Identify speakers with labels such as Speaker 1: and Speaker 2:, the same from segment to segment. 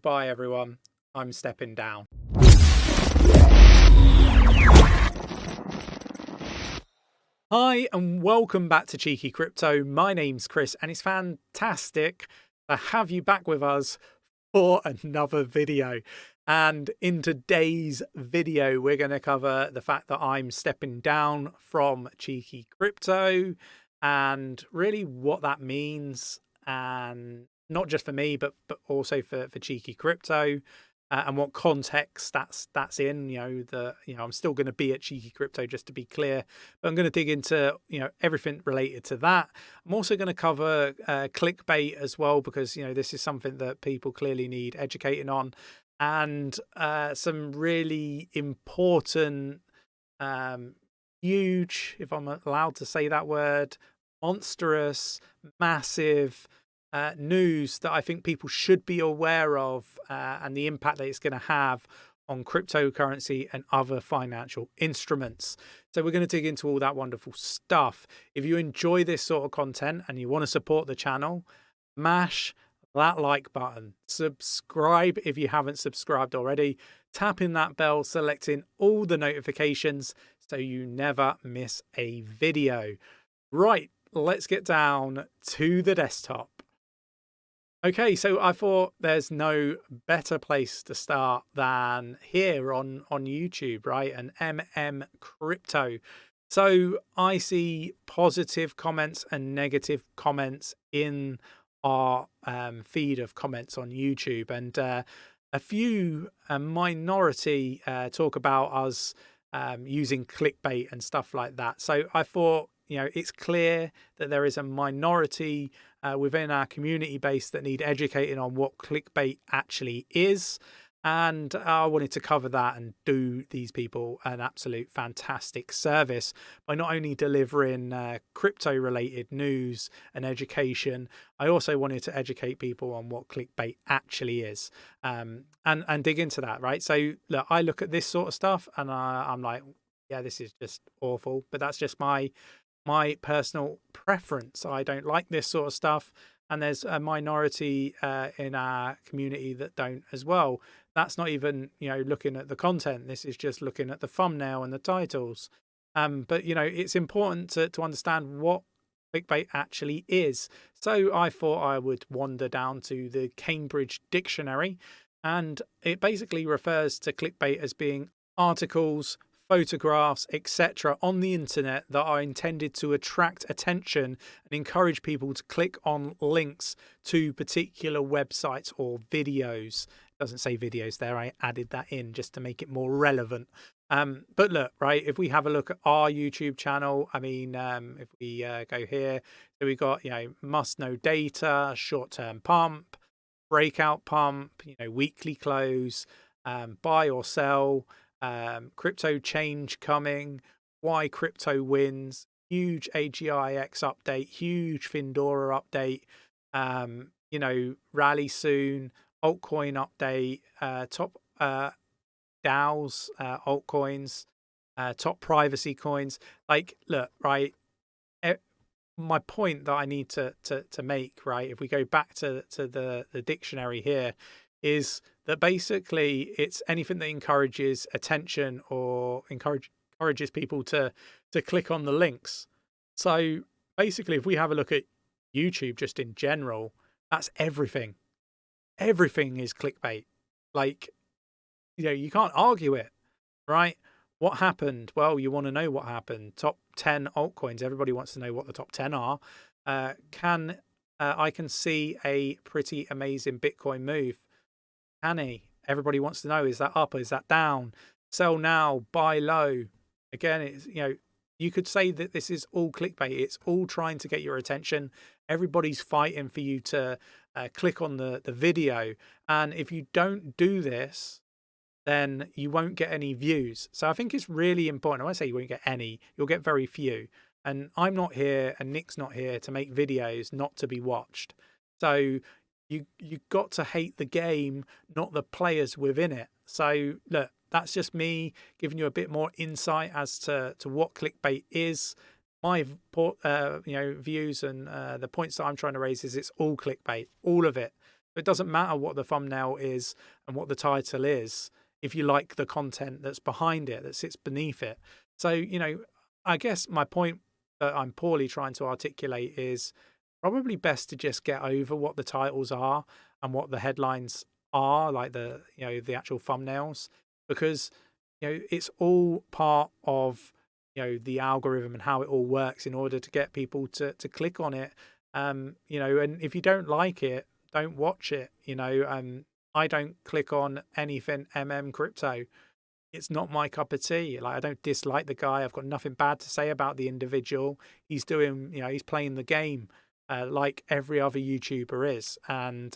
Speaker 1: Bye everyone, I'm stepping down. Hi and welcome back to Cheeky Crypto. My name's Chris and it's fantastic to have you back with us for another video. And in today's video, we're going to cover the fact that I'm stepping down from Cheeky Crypto and really what that means, and not just for me, but also for Cheeky Crypto. And what context that's in. I'm still going to be at Cheeky Crypto, just to be clear, but I'm going to dig into everything related to that. I'm also going to cover clickbait as well, because this is something that people clearly need educating on, and some really important, huge, if I'm allowed to say that word, monstrous, massive news that I think people should be aware of, and the impact that it's going to have on cryptocurrency and other financial instruments. So we're going to dig into all that wonderful stuff. If you enjoy this sort of content and you want to support the channel, mash that like button, subscribe if you haven't subscribed already, tapping that bell, selecting all the notifications so you never miss a video. Right, let's get down to the desktop. Okay, so I thought there's no better place to start than here on YouTube, right? And MM Crypto. So I see positive comments and negative comments in our feed of comments on YouTube, and a few, a minority, talk about us using clickbait and stuff like that. So I thought, it's clear that there is a minority within our community base that need educating on what clickbait actually is. And I wanted to cover that and do these people an absolute fantastic service by not only delivering crypto related news and education. I also wanted to educate people on what clickbait actually is, and dig into that, right? So look, I look at this sort of stuff and I'm like, yeah, this is just awful, but that's just my personal preference. I don't like this sort of stuff, and there's a minority in our community that don't as well. That's not even looking at the content. This is just looking at the thumbnail and the titles. But it's important to understand what clickbait actually is. So I thought I would wander down to the Cambridge Dictionary, and it basically refers to clickbait as being articles, photographs, etc. on the internet that are intended to attract attention and encourage people to click on links to particular websites or videos. It doesn't say videos there, I added that in just to make it more relevant. But look, right, if we have a look at our YouTube channel, I mean, if we go here, so we got, must know data, short-term pump, breakout pump, weekly close, buy or sell, crypto change coming, why crypto wins, huge AGIX update, huge Findora update, rally soon, altcoin update, top DAOs, altcoins, top privacy coins. Like, look, right, my point that I need to make, right, if we go back to the dictionary here, is that basically it's anything that encourages attention or encourages people to click on the links. So basically, if we have a look at YouTube just in general, that's everything. Everything is clickbait. Like, you can't argue it, right? What happened? Well, you want to know what happened. Top 10 altcoins. Everybody wants to know what the top 10 are. I can see a pretty amazing Bitcoin move. Everybody wants to know, is that up or is that down? Sell now, buy low. Again, it's you could say that this is all clickbait. It's all trying to get your attention. Everybody's fighting for you to click on the video, and if you don't do this, then you won't get any views. So I think it's really important. When I say you won't get any, you'll get very few. And I'm not here, and Nick's not here to make videos not to be watched. So you got to hate the game, not the players within it. So look, that's just me giving you a bit more insight as to what clickbait is. My views and the points that I'm trying to raise is it's all clickbait, all of it. It doesn't matter what the thumbnail is and what the title is if you like the content that's behind it, that sits beneath it. So, I guess my point that I'm poorly trying to articulate is probably best to just get over what the titles are and what the headlines are, like the actual thumbnails, because it's all part of the algorithm and how it all works in order to get people to click on it. And if you don't like it, don't watch it. I don't click on anything crypto. It's not my cup of tea. Like, I don't dislike the guy. I've got nothing bad to say about the individual. He's doing, he's playing the game like every other YouTuber is, and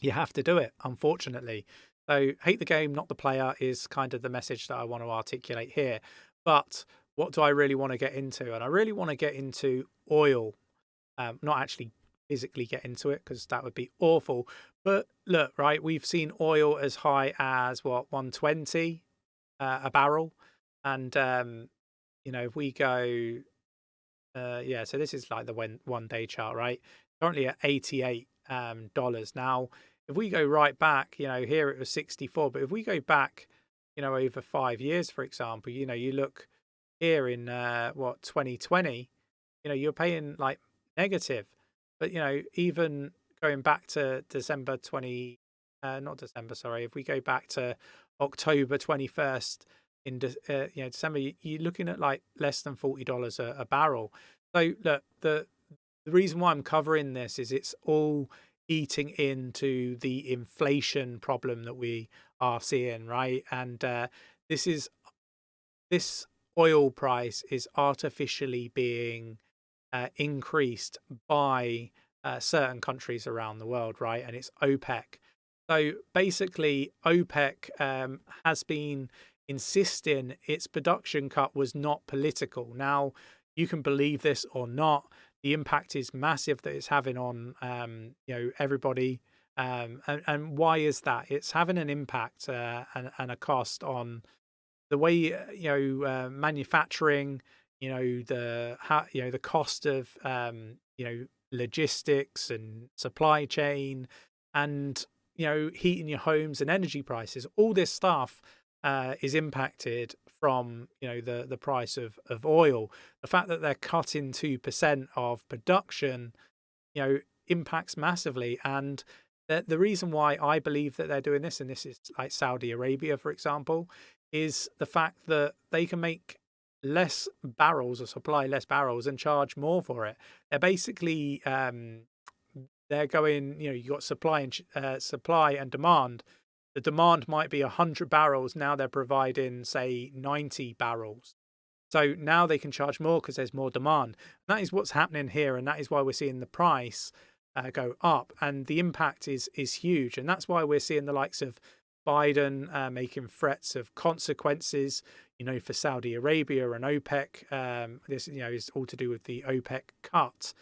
Speaker 1: you have to do it, unfortunately. So, hate the game, not the player, is kind of the message that I want to articulate here. But what do I really want to get into? And I really want to get into oil, not actually physically get into it because that would be awful. But look, right, we've seen oil as high as what, 120 a barrel, and if we go, yeah, so this is like the 1 day chart, right? Currently at $88 now. If we go right back, here it was 64, but if we go back, over 5 years, for example, you look here in 2020, you're paying like negative. But even going back to December 20, not December, sorry, if we go back to October 21st in December, you're looking at like less than $40 a barrel. So look, the reason why I'm covering this is it's all eating into the inflation problem that we are seeing, right? And this oil price is artificially being increased by certain countries around the world, right? And it's OPEC. So basically, OPEC has been insisting its production cut was not political. Now, you can believe this or not. The impact is massive that it's having on, everybody. And why is that? It's having an impact and a cost on the way manufacturing, the cost of logistics and supply chain, and heating your homes and energy prices. All this stuff is impacted from the price of oil. The fact that they're cutting 2% of production impacts massively. And the reason why I believe that they're doing this, and this is like Saudi Arabia, for example, is the fact that they can make less barrels or supply less barrels and charge more for it. They're basically they're going, you got supply and demand. The demand might be 100 barrels. Now they're providing, say, 90 barrels. So now they can charge more because there's more demand. And that is what's happening here, and that is why we're seeing the price go up. And the impact is huge, and that's why we're seeing the likes of Biden making threats of consequences, for Saudi Arabia and OPEC. This, is all to do with the OPEC cut.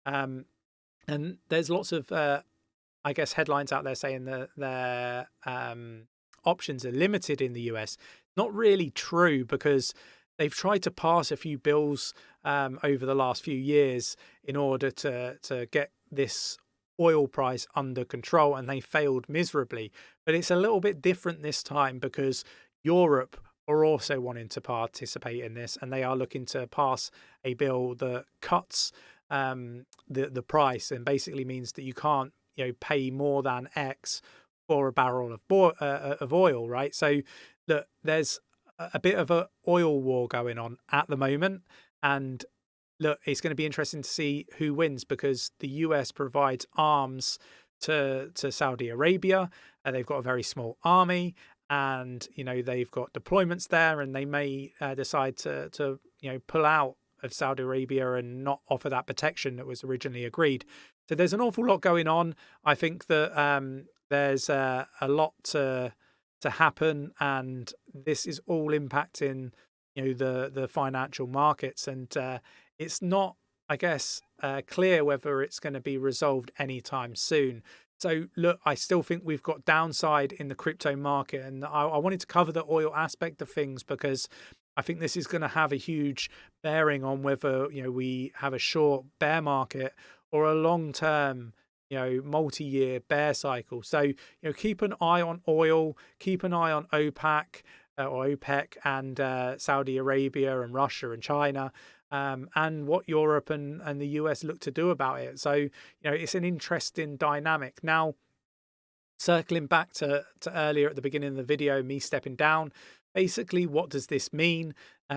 Speaker 1: And there's lots of, I guess, headlines out there saying that their options are limited in the US. Not really true, because they've tried to pass a few bills over the last few years in order to get this oil price under control, and they failed miserably. But it's a little bit different this time because Europe are also wanting to participate in this, and they are looking to pass a bill that cuts the price and basically means that you can't pay more than X for a barrel of oil, right? So look, there's a bit of an oil war going on at the moment, and look, it's going to be interesting to see who wins, because the US provides arms to Saudi Arabia. They've got a very small army, and they've got deployments there, and they may decide to pull out of Saudi Arabia and not offer that protection that was originally agreed. So there's an awful lot going on. I think that there's a lot to happen, and this is all impacting the financial markets, and it's not, I guess, clear whether it's going to be resolved anytime soon. So look, I still think we've got downside in the crypto market, and I wanted to cover the oil aspect of things because I think this is going to have a huge bearing on whether we have a short bear market or a long-term multi-year bear cycle. So keep an eye on oil, keep an eye on OPEC or OPEC and Saudi Arabia and Russia and China, and what Europe and the US look to do about it. So it's an interesting dynamic. Now, circling back to earlier at the beginning of the video, me stepping down, basically what does this mean?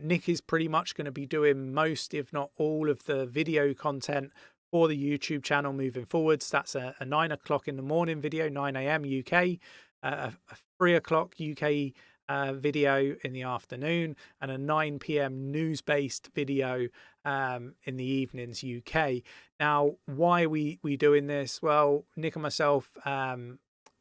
Speaker 1: Nick is pretty much going to be doing most, if not all, of the video content for the YouTube channel moving forwards. That's a 9 o'clock in the morning video, 9 a.m. UK, a 3 o'clock UK video in the afternoon, and a 9 p.m. news-based video in the evenings UK. Now, why are we doing this? Well, Nick and myself,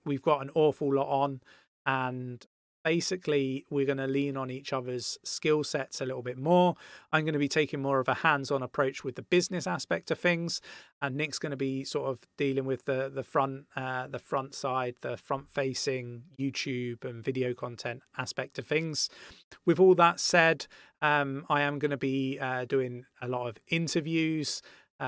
Speaker 1: we've got an awful lot on, and basically we're going to lean on each other's skill sets a little bit more. I'm going to be taking more of a hands-on approach with the business aspect of things, and Nick's going to be sort of dealing with the front side, the front-facing YouTube and video content aspect of things. With all that said, I am going to be doing a lot of interviews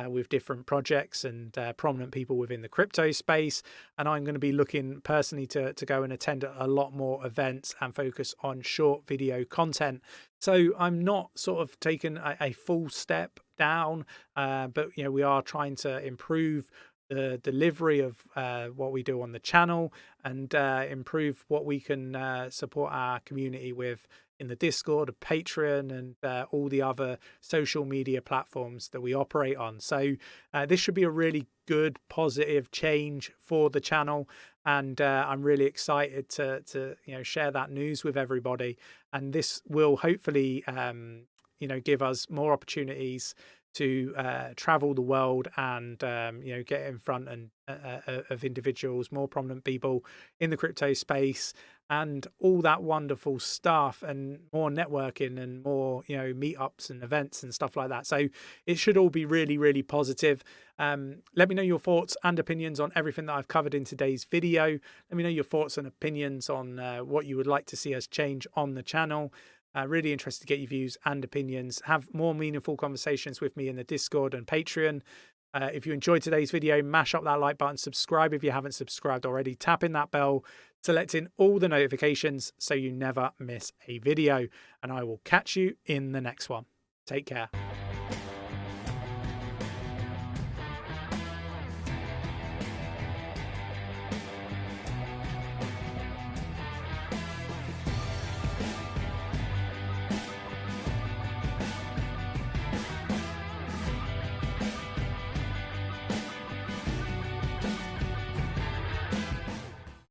Speaker 1: with different projects and prominent people within the crypto space, and I'm going to be looking personally to go and attend a lot more events and focus on short video content. So I'm not sort of taking a full step down, but we are trying to improve the delivery of what we do on the channel, and improve what we can support our community with in the Discord, Patreon, and all the other social media platforms that we operate on. So this should be a really good, positive change for the channel, and I'm really excited to share that news with everybody. And this will hopefully give us more opportunities to travel the world and get in front of individuals, more prominent people in the crypto space, and all that wonderful stuff, and more networking and more meetups and events and stuff like that. So it should all be really, really positive. Let me know your thoughts and opinions on everything that I've covered in today's video. Let me know your thoughts and opinions on what you would like to see us change on the channel. Really interested to get your views and opinions. Have more meaningful conversations with me in the Discord and Patreon. If you enjoyed today's video, mash up that like button, subscribe if you haven't subscribed already, tap in that bell, select in all the notifications so you never miss a video, and I will catch you in the next one. Take care.